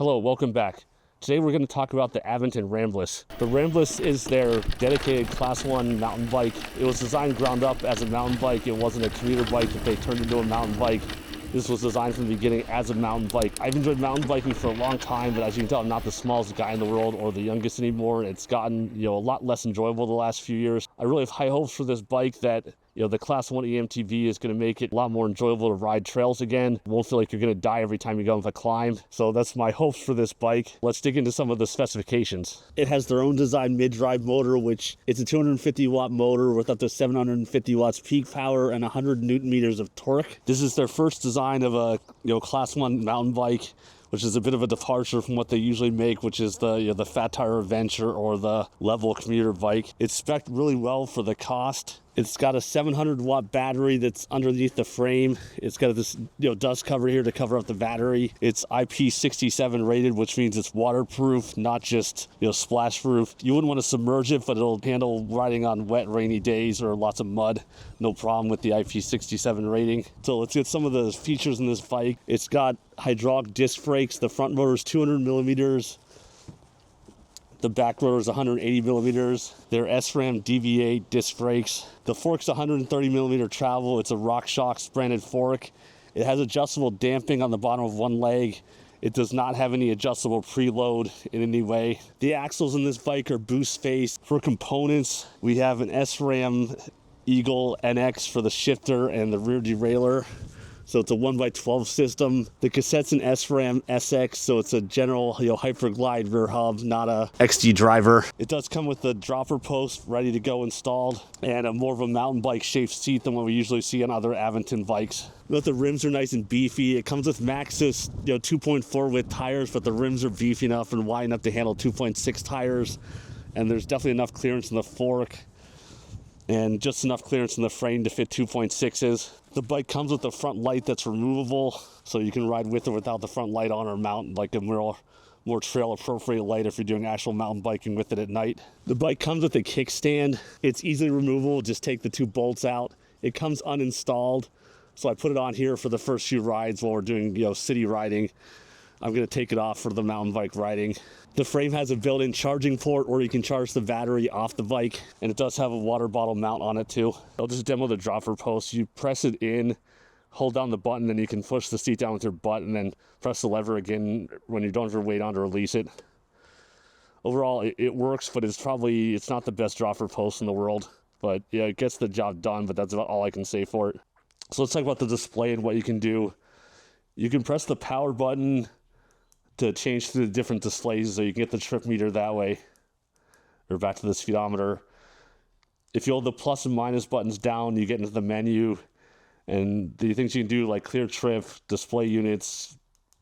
Hello, welcome back. Today we're going to talk about the Aventon Ramblas. The Ramblas is their dedicated Class 1 mountain bike. It was designed ground up as a mountain bike. It wasn't a commuter bike that they turned into a mountain bike. This was designed from the beginning as a mountain bike. I've enjoyed mountain biking for a long time, but as you can tell, I'm not the smallest guy in the world or the youngest anymore. It's gotten, a lot less enjoyable the last few years. I really have high hopes for this bike that, the Class 1 E-MTB is going to make it a lot more enjoyable to ride trails again. You won't feel like you're going to die every time you go on a climb. So that's my hopes for this bike. Let's dig into some of the specifications. It has their own design mid-drive motor, which it's a 250 watt motor with up to 750 watts peak power and 100 newton meters of torque. This is their first design of a Class 1 mountain bike, which is a bit of a departure from what they usually make, which is the Fat Tire Adventure or the level commuter bike. It's spec'd really well for the cost. It's got a 700 watt battery that's underneath the frame. It's got this dust cover here to cover up the battery. It's IP67 rated, which means it's waterproof, not just splash proof. You wouldn't want to submerge it, but it'll handle riding on wet, rainy days or lots of mud. No problem with the IP67 rating. So let's get some of the features in this bike. It's got hydraulic disc brakes. The front motor is 200 millimeters. The back rotor is 180 millimeters. They're SRAM DV8 disc brakes. The fork's 130 millimeter travel. It's a RockShox branded fork. It has adjustable damping on the bottom of one leg. It does not have any adjustable preload in any way. The axles in this bike are boost face. For components, we have an SRAM Eagle NX for the shifter and the rear derailleur. So it's a 1x12 system. The cassette's an SRAM SX, so it's a general hyperglide rear hub, not a XD driver. It does come with the dropper post ready to go installed and a more of a mountain bike shaped seat than what we usually see on other Aventon bikes. Note the rims are nice and beefy. It comes with Maxxis 2.4 width tires, but the rims are beefy enough and wide enough to handle 2.6 tires. And there's definitely enough clearance in the fork and just enough clearance in the frame to fit 2.6s. The bike comes with a front light that's removable, so you can ride with or without the front light on or mount like a more trail appropriate light if you're doing actual mountain biking with it at night. The bike comes with a kickstand. It's easily removable, just take the two bolts out. It comes uninstalled, so I put it on here for the first few rides while we're doing city riding. I'm going to take it off for the mountain bike riding. The frame has a built-in charging port, or you can charge the battery off the bike, and it does have a water bottle mount on it too. I'll just demo the dropper post. You press it in, hold down the button, then you can push the seat down with your butt, and then press the lever again when you don't have your weight on to release it. Overall, it works, but it's not the best dropper post in the world. But yeah, it gets the job done, but that's about all I can say for it. So let's talk about the display and what you can do. You can press the power button to change to the different displays, so you can get the trip meter that way, or back to the speedometer. If you hold the plus and minus buttons down, you get into the menu, and the things you can do like clear trip, display units,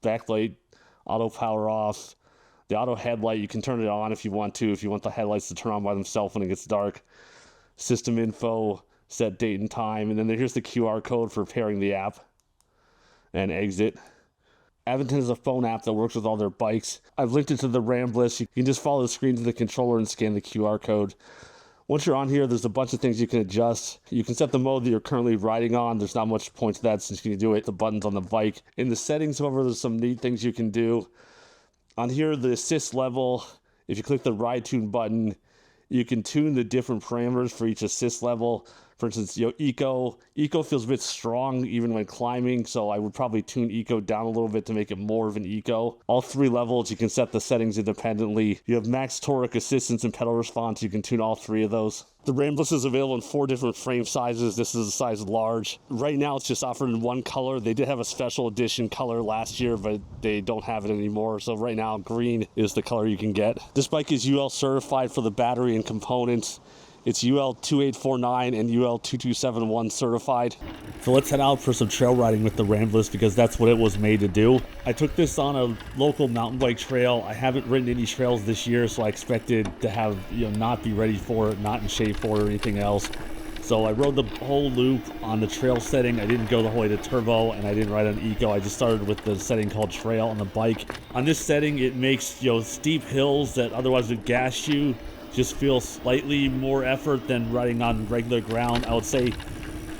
backlight, auto power off. The auto headlight, you can turn it on if you want to, if you want the headlights to turn on by themselves when it gets dark. System info, set date and time, and then here's the QR code for pairing the app and exit. Aventon is a phone app that works with all their bikes. I've linked it to the Ramblas. You can just follow the screen to the controller and scan the QR code. Once you're on here, there's a bunch of things you can adjust. You can set the mode that you're currently riding on. There's not much point to that since you can do it. The buttons on the bike. In the settings, however, there's some neat things you can do. On here, the assist level, if you click the ride tune button, you can tune the different parameters for each assist level. For instance, Eco feels a bit strong even when climbing, so I would probably tune Eco down a little bit to make it more of an Eco. All three levels, you can set the settings independently. You have max torque, assistance, and pedal response. You can tune all three of those. The Ramblas is available in 4 different frame sizes. This is a size large. Right now, it's just offered in one color. They did have a special edition color last year, but they don't have it anymore. So right now, green is the color you can get. This bike is UL certified for the battery and components. It's UL 2849 and UL 2271 certified. So let's head out for some trail riding with the Ramblas because that's what it was made to do. I took this on a local mountain bike trail. I haven't ridden any trails this year, so I expected to have, not be ready for it, not in shape for it or anything else. So I rode the whole loop on the trail setting. I didn't go the whole way to turbo, and I didn't ride on Eco. I just started with the setting called trail on the bike. On this setting, it makes, steep hills that otherwise would gas you just feel slightly more effort than riding on regular ground. I would say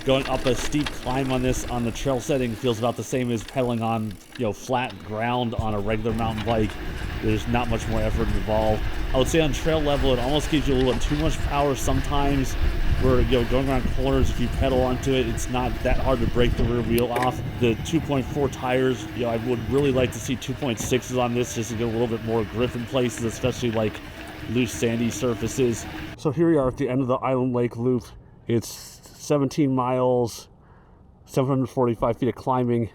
Going up a steep climb on this on the trail setting feels about the same as pedaling on, flat ground on a regular mountain bike. There's not much more effort involved. I would say on trail level, it almost gives you a little too much power sometimes. Where, going around corners, if you pedal onto it, it's not that hard to break the rear wheel off. The 2.4 tires, I would really like to see 2.6s on this just to get a little bit more grip in places, especially like loose sandy surfaces. So here we are at the end of the Island Lake Loop. It's 17 miles, 745 feet of climbing.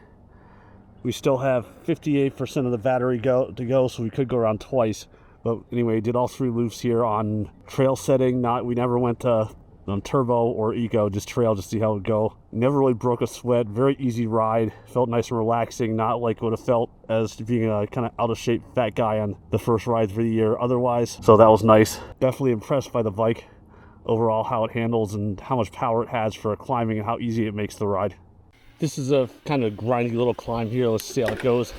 We still have 58% of the battery to go, so we could go around twice. But anyway, did all 3 loops here on trail setting. We never went to on turbo or eco, just trail, just see how it would go. Never really broke a sweat. Very easy ride. Felt nice and relaxing, not like what it felt as being a kind of out of shape fat guy on the first rides for the year otherwise. So that was nice. Definitely impressed by the bike overall, how it handles and how much power it has for climbing and how easy it makes the ride. This is a kind of grindy little climb here. Let's see how it goes.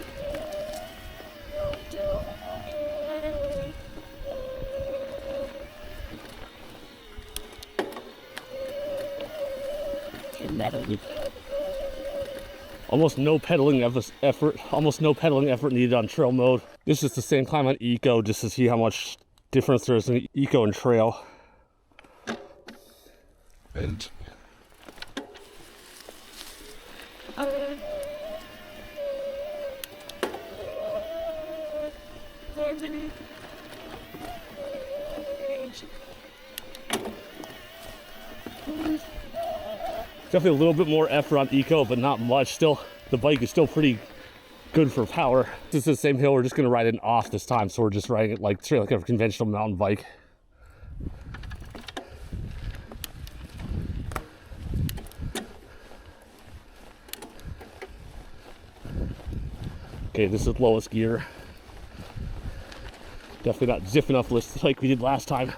Almost no pedaling effort needed on trail mode. This is the same climb on eco, just to see how much difference there is in eco and trail. And definitely a little bit more effort on eco, but not much. Still, the bike is still pretty good for power. This is the same hill. We're just going to ride it off this time, so we're just riding it straight like a conventional mountain bike. Okay, this is lowest gear. Definitely not zipping up like we did last time.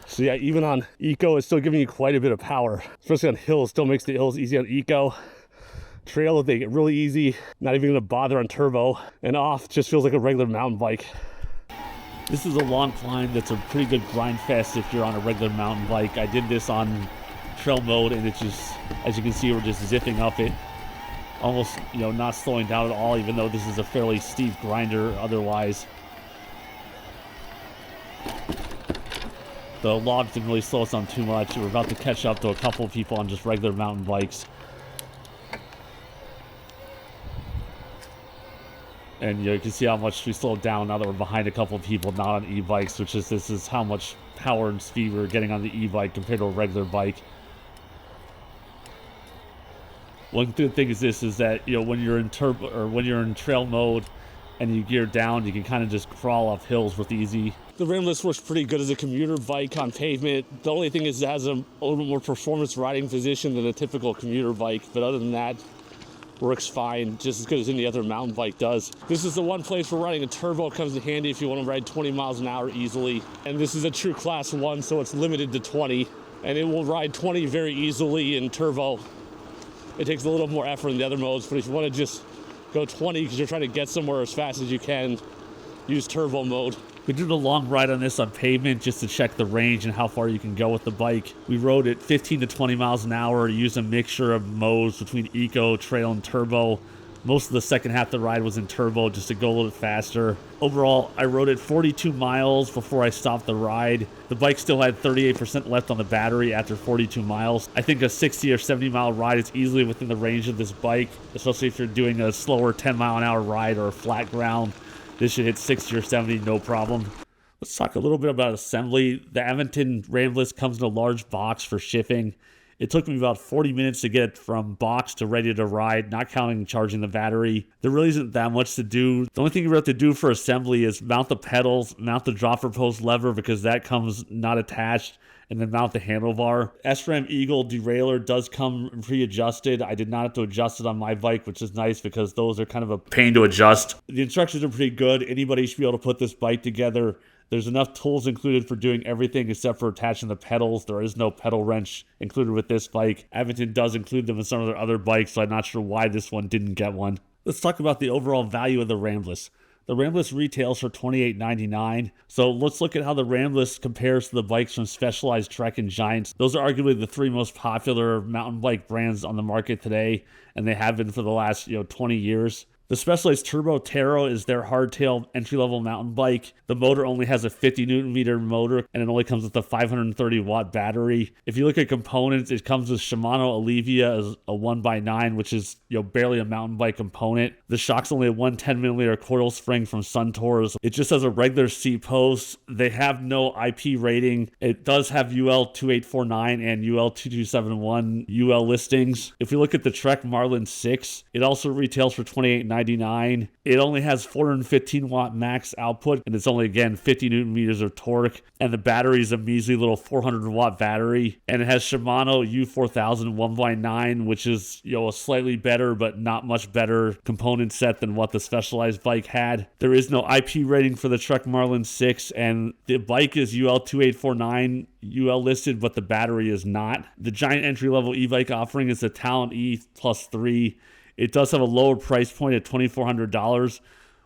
So yeah, even on eco, it's still giving you quite a bit of power, especially on hills. Still makes the hills easy on eco. Trail, they get really easy, not even gonna bother on turbo, and off just feels like a regular mountain bike. This is a long climb that's a pretty good grind fest if you're on a regular mountain bike. I did this on trail mode, and it's just, as you can see, we're just zipping up it, almost not slowing down at all, even though this is a fairly steep grinder otherwise. The logs didn't really slow us down too much. We're about to catch up to a couple of people on just regular mountain bikes. And you can see how much we slowed down now that we're behind a couple of people not on e-bikes, this is how much power and speed we're getting on the e-bike compared to a regular bike. One good thing is that when you're in turbo or when you're in trail mode and you gear down, you can kind of just crawl up hills with easy. The Ramblas works pretty good as a commuter bike on pavement. The only thing is it has a little bit more performance riding position than a typical commuter bike, but other than that, works fine, just as good as any other mountain bike does. This is the one place where riding a turbo comes in handy if you want to ride 20 miles an hour easily. And this is a true class 1, so it's limited to 20. And it will ride 20 very easily in turbo. It takes a little more effort in the other modes, but if you want to just go 20 because you're trying to get somewhere as fast as you can, use turbo mode. We did a long ride on this on pavement just to check the range and how far you can go with the bike. We rode at 15 to 20 miles an hour, used a mixture of modes between eco, trail, and turbo. Most of the second half of the ride was in turbo just to go a little bit faster. Overall, I rode it 42 miles before I stopped the ride. The bike still had 38% left on the battery after 42 miles. I think a 60 or 70 mile ride is easily within the range of this bike, especially if you're doing a slower 10 mile an hour ride or a flat ground. This should hit 60 or 70, no problem. Let's talk a little bit about assembly. The Aventon Ramblas comes in a large box for shipping. It took me about 40 minutes to get it from box to ready to ride, not counting charging the battery. There really isn't that much to do. The only thing you have to do for assembly is mount the pedals, mount the dropper post lever because that comes not attached, and then mount the handlebar. SRAM Eagle derailleur does come pre-adjusted. I did not have to adjust it on my bike, which is nice because those are kind of a pain to adjust. The instructions are pretty good. Anybody should be able to put this bike together. There's enough tools included for doing everything except for attaching the pedals. There is no pedal wrench included with this bike. Aventon does include them in some of their other bikes, so I'm not sure why this one didn't get one. Let's talk about the overall value of the Ramblas. The Ramblas retails for $28.99. So let's look at how the Ramblas compares to the bikes from Specialized, Trek, and Giants. Those are arguably the three most popular mountain bike brands on the market today, and they have been for the last 20 years. The Specialized Turbo Taro is their hardtail entry-level mountain bike. The motor only has a 50 Newton meter motor, and it only comes with a 530 watt battery. If you look at components, it comes with Shimano Allevia as a 1x9, which is barely a mountain bike component. The shock's only a 110 millimeter coil spring from Suntours. It just has a regular seat post. They have no IP rating. It does have UL 2849 and UL 2271 UL listings. If you look at the Trek Marlin 6, it also retails for $28.99. It only has 415 watt max output, and it's only, again, 50 Newton meters of torque, and the battery is a measly little 400 watt battery, and it has Shimano U4000 1x9, which is a slightly better but not much better component set than what the Specialized bike had. There is no IP rating for the Trek Marlin 6, and the bike is UL 2849 UL listed, but the battery is not. The Giant entry-level e-bike offering is the Talon E Plus 3. It does have a lower price point at $2,400.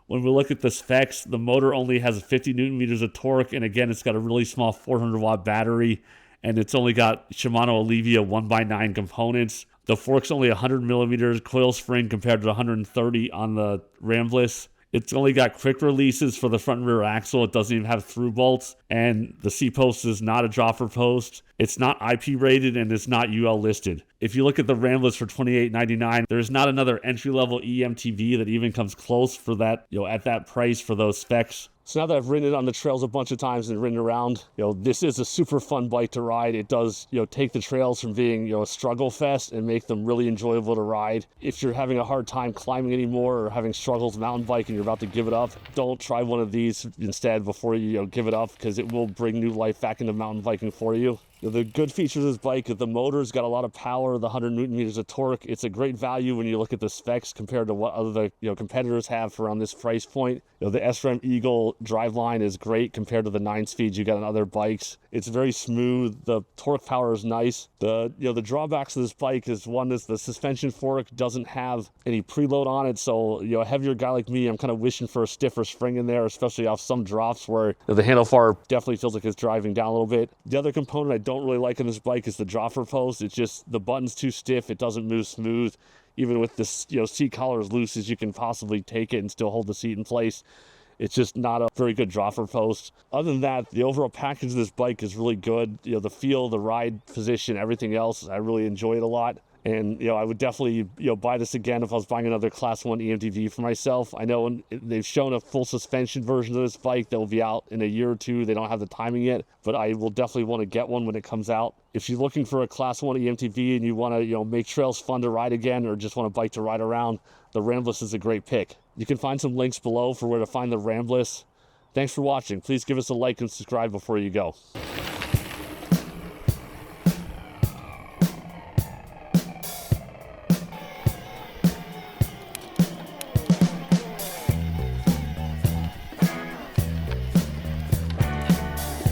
When we look at the specs, the motor only has 50 Newton meters of torque, and again, it's got a really small 400 watt battery, and it's only got Shimano Allevia 1x9 components. The fork's only 100 millimeters coil spring compared to 130 on the Ramblas. It's only got quick releases for the front and rear axle. It doesn't even have through bolts, and the seat post is not a dropper post. It's not IP rated, and it's not UL listed. If you look at the Ramblas for $28.99, there's not another entry-level E-MTB that even comes close for that, at that price for those specs. So now that I've ridden it on the trails a bunch of times and ridden around, this is a super fun bike to ride. It does, take the trails from being, a struggle fest and make them really enjoyable to ride. If you're having a hard time climbing anymore or having struggles mountain bike and you're about to give it up, don't try one of these instead before you, give it up, because it will bring new life back into mountain biking for you. The good features of this bike is the motor's got a lot of power, the 100 Newton meters of torque. It's a great value when you look at the specs compared to what other competitors have for around this price point. The SRAM Eagle driveline is great compared to the 9-speeds you got on other bikes. It's very smooth. The torque power is nice. The drawbacks of this bike is, one is the suspension fork doesn't have any preload on it. So a heavier guy like me, I'm kind of wishing for a stiffer spring in there, especially off some drops where the handlebar definitely feels like it's driving down a little bit. The other component I don't really like in this bike is the dropper post. It's just the button's too stiff. It doesn't move smooth. Even with this seat collar as loose as you can possibly take it and still hold the seat in place, it's just not a very good dropper post. Other than that, the overall package of this bike is really good. The feel, the ride position, everything else, I really enjoy it a lot. And, I would definitely, buy this again if I was buying another Class 1 E-MTB for myself. I know they've shown a full suspension version of this bike that will be out in a year or two. They don't have the timing yet, but I will definitely want to get one when it comes out. If you're looking for a Class 1 E-MTB and you want to, make trails fun to ride again, or just want a bike to ride around, the Ramblas is a great pick. You can find some links below for where to find the Ramblas. Thanks for watching. Please give us a like and subscribe before you go.